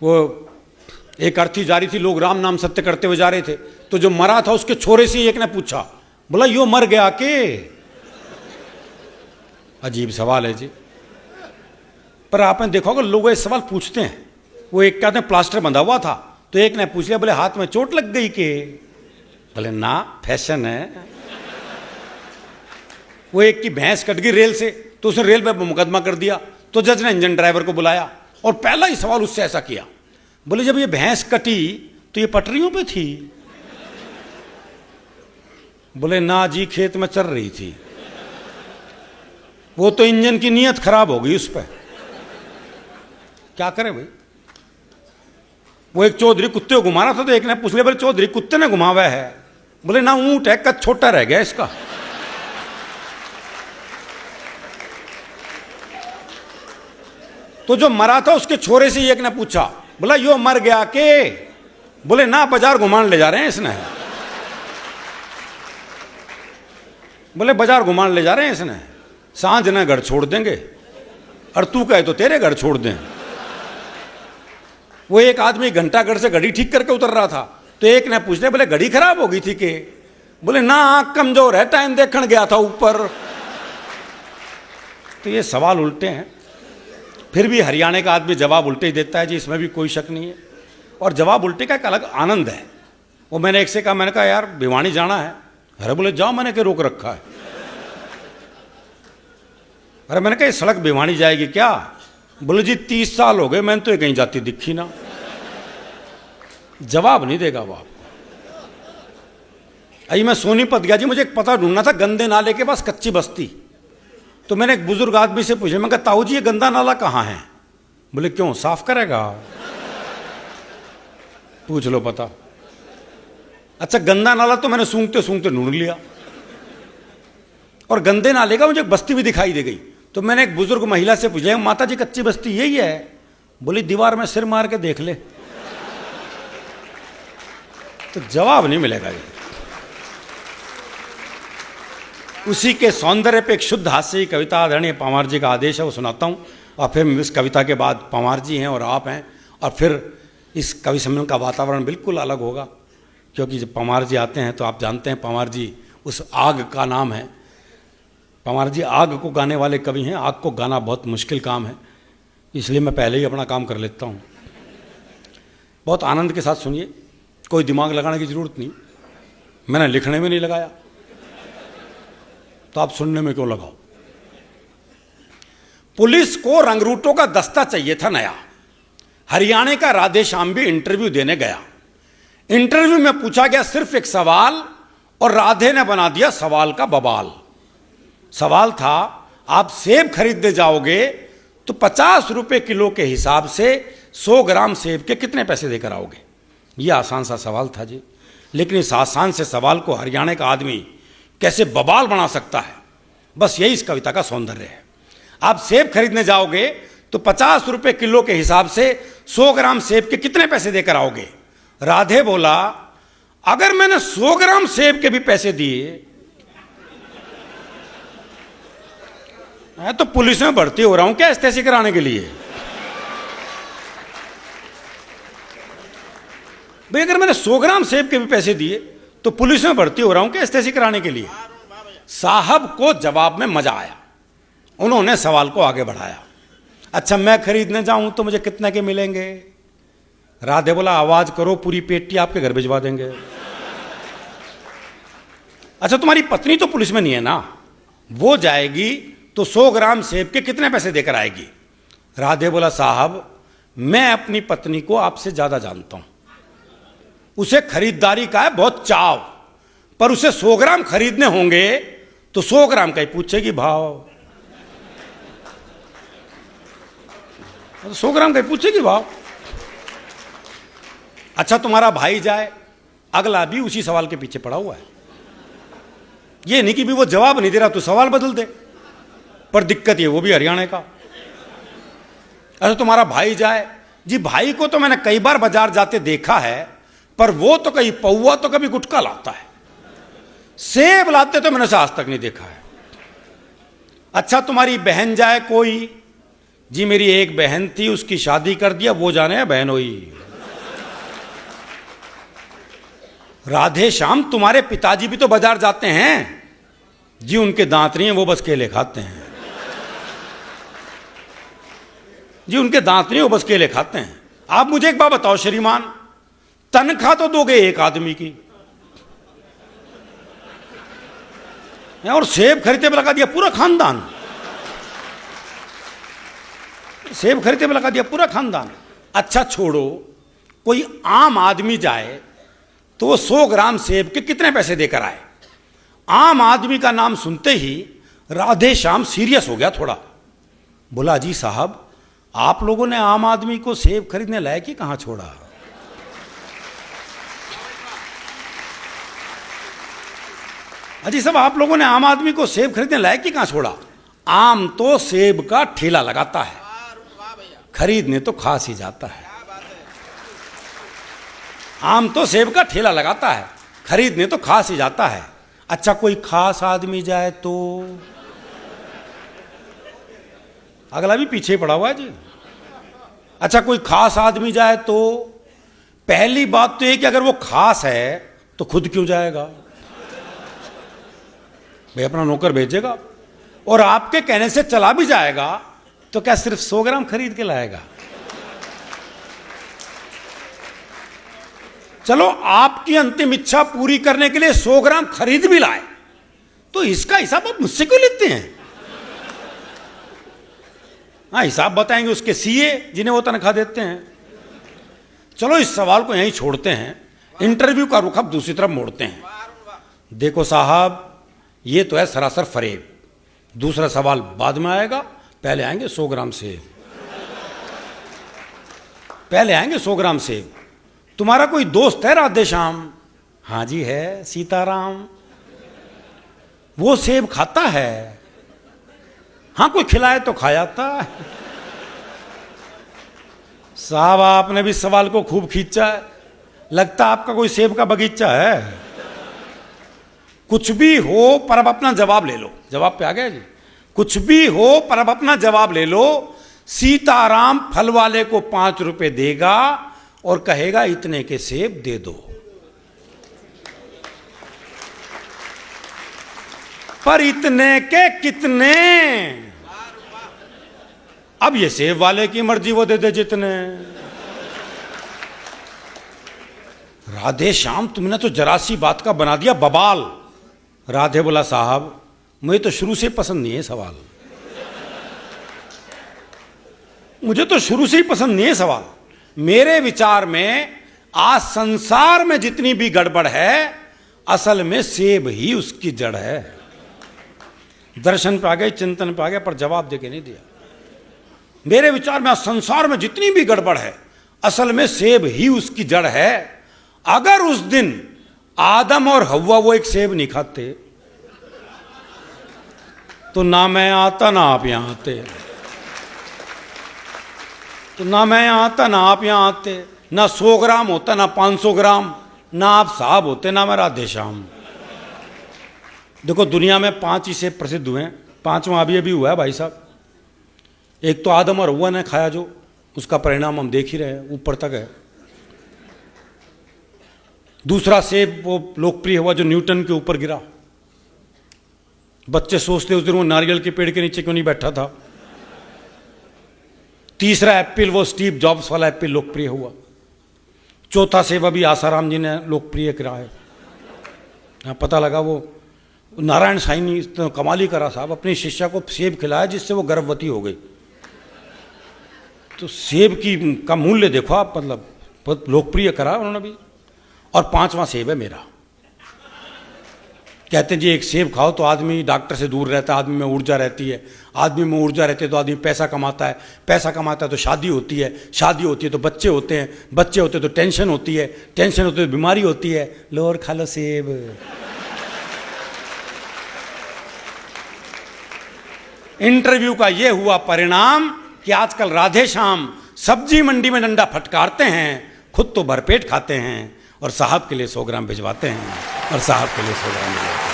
वो एक अर्थी जा रही थी, लोग राम नाम सत्य करते हुए जा रहे थे, तो जो मरा था उसके छोरे से एक ने पूछा, बोला यो मर गया के? अजीब सवाल है जी। पर आपने देखा होगा लोग ये सवाल पूछते हैं। वो एक कहते हैं प्लास्टर बंधा हुआ था, तो एक ने पूछ लिया, बोले हाथ में चोट लग गई के? बोले ना, फैशन है। वो एक की भैंस कट गई रेल से, तो उसने रेल पे मुकदमा कर दिया, तो जज ने इंजन ड्राइवर को बुलाया और पहला ही सवाल उससे ऐसा किया, बोले जब ये भैंस कटी तो ये पटरियों पे थी? बोले ना जी, खेत में चल रही थी। वो तो इंजन की नीयत खराब हो गई उस पर, क्या करें भाई। वो एक चौधरी कुत्ते को घुमा रहा था, तो एक ने पूछ लिया, बोले चौधरी कुत्ते ने घुमावा है? बोले ना, ऊंट है, कद छोटा रह गया इसका। तो जो मरा था उसके छोरे से एक ने पूछा, बोला यो मर गया के? बोले ना, बाजार घुमान ले जा रहे हैं इसने। बोले बाजार घुमान ले जा रहे हैं इसने, सांझ ने घर छोड़ देंगे, और तू कहे तो तेरे घर छोड़ दें। वो एक आदमी घंटाघर से घड़ी ठीक करके उतर रहा था, तो एक ने पूछ लिया, बोले घड़ी खराब हो गई थी के? बोले ना, आंख कमजोर है, टाइम देखने गया था ऊपर। तो ये सवाल उल्टे हैं। फिर भी हरियाणा का आदमी जवाब उल्टे ही देता है जी, इसमें भी कोई शक नहीं है। और जवाब उल्टे का एक अलग आनंद है। वो मैंने एक से कहा, मैंने कहा यार भिवानी जाना है। अरे बोले जाओ, मैंने क्या रोक रखा है? अरे मैंने कहा ये सड़क भिवानी जाएगी क्या? बोले जी 30 साल हो गए, मैंने तो ये कहीं जाती दिखी ना। जवाब नहीं देगा वो आपको। अभी मैं सोनीपत गया जी, मुझे एक पता ढूंढना था गंदे नाले के पास कच्ची बस्ती। तो मैंने एक बुजुर्ग आदमी से पूछा, मैं कहा ताऊ जी ये गंदा नाला कहाँ है? बोले क्यों, साफ करेगा? पूछ लो पता। अच्छा, गंदा नाला तो मैंने सूंघते सूंघते ढूंढ लिया, और गंदे नाले का मुझे एक बस्ती भी दिखाई दे गई। तो मैंने एक बुजुर्ग महिला से पूछा, माता जी कच्ची बस्ती यही है? बोली दीवार में सिर मार के देख ले। तो जवाब नहीं मिलेगा ये। उसी के सौंदर्य पे एक शुद्ध हास्य की कविता आदरणीय पंवार जी का आदेश है, वो सुनाता हूँ। और फिर इस कविता के बाद पंवार जी हैं और आप हैं, और फिर इस कवि सम्मेलन का वातावरण बिल्कुल अलग होगा, क्योंकि जब पंवार जी आते हैं तो आप जानते हैं पंवार जी उस आग का नाम है। पंवार जी आग को गाने वाले कवि हैं। आग को गाना बहुत मुश्किल काम है, इसलिए मैं पहले ही अपना काम कर लेता हूँ। बहुत आनंद के साथ सुनिए, कोई दिमाग लगाने की जरूरत नहीं, मैंने लिखने में नहीं लगाया, तो आप सुनने में क्यों लगाओ। पुलिस को रंगरूटों का दस्ता चाहिए था नया। हरियाणा का राधेश्याम भी इंटरव्यू देने गया। इंटरव्यू में पूछा गया सिर्फ एक सवाल, और राधे ने बना दिया सवाल का बवाल। सवाल था, आप सेब खरीदने जाओगे तो 50 रुपए किलो के हिसाब से 100 ग्राम सेब के कितने पैसे देकर आओगे? यह आसान सा सवाल था जी, लेकिन इस आसान से सवाल को हरियाणा का आदमी कैसे बवाल बना सकता है, बस यही इस कविता का सौंदर्य है। आप सेब खरीदने जाओगे तो 50 रुपए किलो के हिसाब से 100 ग्राम सेब के कितने पैसे देकर आओगे? राधे बोला, अगर मैंने 100 ग्राम सेब के भी पैसे दिए तो पुलिस में भर्ती हो रहा हूं क्या एस्तेसी कराने के लिए? भाई अगर मैंने 100 ग्राम सेब के भी पैसे दिए तो पुलिस में भर्ती हो रहा हूं क्या एस्तेसी कराने के लिए? साहब को जवाब में मजा आया, उन्होंने सवाल को आगे बढ़ाया। अच्छा, मैं खरीदने जाऊं तो मुझे कितने के मिलेंगे? राधे बोला, आवाज करो, पूरी पेटी आपके घर भिजवा देंगे। अच्छा, तुम्हारी पत्नी तो पुलिस में नहीं है ना, वो जाएगी तो 100 ग्राम सेब के कितने पैसे देकर आएगी? राधे बोला, साहब मैं अपनी पत्नी को आपसे ज्यादा जानता हूं, उसे खरीदारी का है बहुत चाव, पर उसे 100 ग्राम खरीदने होंगे तो 100 ग्राम का ही पूछेगी भाव। 100 ग्राम का ही पूछेगी भाव। अच्छा, तुम्हारा भाई जाए, अगला भी उसी सवाल के पीछे पड़ा हुआ है। ये नहीं कि भी वो जवाब नहीं दे रहा तो सवाल बदल दे, पर दिक्कत ये वो भी हरियाणा का। अच्छा, तुम्हारा भाई जाए जी, भाई को तो मैंने कई बार बाजार जाते देखा है, पर वो तो कहीं पौवा तो कभी गुटखा लाता है, सेब लाते तो मैंने उसे आज तक नहीं देखा है। अच्छा, तुम्हारी बहन जाए कोई जी मेरी एक बहन थी, उसकी शादी कर दिया, वो जाने है बहन हुई। राधे श्याम, तुम्हारे पिताजी भी तो बाजार जाते हैं। जी उनके दांत नहीं है, वो बस केले खाते हैं। जी उनके दांत नहीं, वो बस केले खाते हैं। आप मुझे एक बात बताओ श्रीमान, तनख्वाह तो दोगे एक आदमी की, और सेब खरीदने में लगा दिया पूरा खानदान। सेब खरीदने में लगा दिया पूरा खानदान। अच्छा छोड़ो, कोई आम आदमी जाए तो वो 100 ग्राम सेब के कितने पैसे देकर आए? आम आदमी का नाम सुनते ही राधे श्याम सीरियस हो गया थोड़ा। बोला जी साहब, आप लोगों ने आम आदमी को सेब खरीदने लायक ही कहां छोड़ा? अजी साहब, आप लोगों ने आम आदमी को सेब खरीदने लायक ही कहां छोड़ा? आम तो सेब का ठेला लगाता है, खरीदने तो खास ही जाता है। आम तो सेब का ठेला लगाता है, खरीदने तो खास ही जाता है। अच्छा कोई खास आदमी जाए तो? अगला भी पीछे पड़ा हुआ है जी। अच्छा कोई खास आदमी जाए तो? पहली बात तो यह कि अगर वो खास है तो खुद क्यों जाएगा? भाई अपना नौकर भेजेगा, और आपके कहने से चला भी जाएगा तो क्या सिर्फ 100 ग्राम खरीद के लाएगा? चलो आपकी अंतिम इच्छा पूरी करने के लिए 100 ग्राम खरीद भी लाए, तो इसका हिसाब आप मुझसे क्यों लेते हैं? हाँ, हिसाब बताएंगे उसके सीए जिन्हें वो तनख्वाह देते हैं। चलो इस सवाल को यहीं छोड़ते हैं, इंटरव्यू का रुख अब दूसरी तरफ मोड़ते हैं। देखो साहब, ये तो है सरासर फरेब। दूसरा सवाल बाद में आएगा, पहले आएंगे 100 ग्राम सेब। पहले आएंगे 100 ग्राम सेब। तुम्हारा कोई दोस्त है राधे श्याम? हाँ जी है, सीताराम। वो सेब खाता है? हाँ, कोई खिलाए तो खा जाता है। साहब आपने भी सवाल को खूब खींचा है, लगता आपका कोई सेब का बगीचा है। कुछ भी हो पर अब अपना जवाब ले लो। जवाब पे आ गया जी। कुछ भी हो पर अब अपना जवाब ले लो। सीताराम फल वाले को 5 रुपए देगा और कहेगा इतने के सेब दे दो, पर इतने के कितने? अब ये सेब वाले की मर्जी, वो दे दे जितने। राधे श्याम, तुमने तो जरा सी बात का बना दिया बवाल। राधे बोला साहब, मुझे तो शुरू से पसंद नहीं है सवाल, मुझे तो शुरू से ही पसंद नहीं है सवाल। मेरे विचार में आज संसार में जितनी भी गड़बड़ है, असल में सेब ही उसकी जड़ है। दर्शन पे आ गए, चिंतन पे आ गया, पर जवाब देके नहीं दिया। मेरे विचार में आज संसार में जितनी भी गड़बड़ है, असल में सेब ही उसकी जड़ है। अगर उस दिन आदम और हव्वा वो एक सेब नहीं खाते तो ना मैं आता ना आप यहां आते, तो ना मैं यहां आता ना आप यहां आते, ना 100 ग्राम होता ना 500 ग्राम, ना आप साहब होते ना मैं राधे श्याम। देखो दुनिया में 5 ही सेब प्रसिद्ध हुए हैं, 5वां अभी हुआ है भाई साहब। एक तो आदम और हव्वा ने खाया, जो उसका परिणाम हम देख ही रहे हैं, ऊपर तक है। दूसरा सेब वो लोकप्रिय हुआ जो न्यूटन के ऊपर गिरा। बच्चे सोचते उस दिन वो नारियल के पेड़ के नीचे क्यों नहीं बैठा था। तीसरा एप्पल, वो स्टीव जॉब्स वाला एप्पल लोकप्रिय हुआ। चौथा सेब अभी आसाराम जी ने लोकप्रिय करा है। पता लगा वो नारायण साईं ने तो कमाल ही करा साहब, अपनी शिष्या को सेब खिलाया जिससे वो गर्भवती हो गई। तो सेब की का मूल्य देखो आप, मतलब लोकप्रिय करा उन्होंने भी। और 5वां सेब है मेरा। कहते हैं जी एक सेब खाओ तो आदमी डॉक्टर से दूर रहता है, आदमी में ऊर्जा रहती है, आदमी में ऊर्जा रहती है तो आदमी पैसा कमाता है, पैसा कमाता है तो शादी होती है, शादी होती है तो बच्चे होते हैं, बच्चे होते हैं तो टेंशन होती है, टेंशन होती है तो बीमारी होती है। लो और खा लो सेब। इंटरव्यू का यह हुआ परिणाम कि आजकल राधे श्याम सब्जी मंडी में डंडा फटकारते हैं, खुद तो भरपेट खाते हैं और साहब के लिए 100 ग्राम भिजवाते हैं और साहब के लिए 100 ग्राम भिजवाते हैं।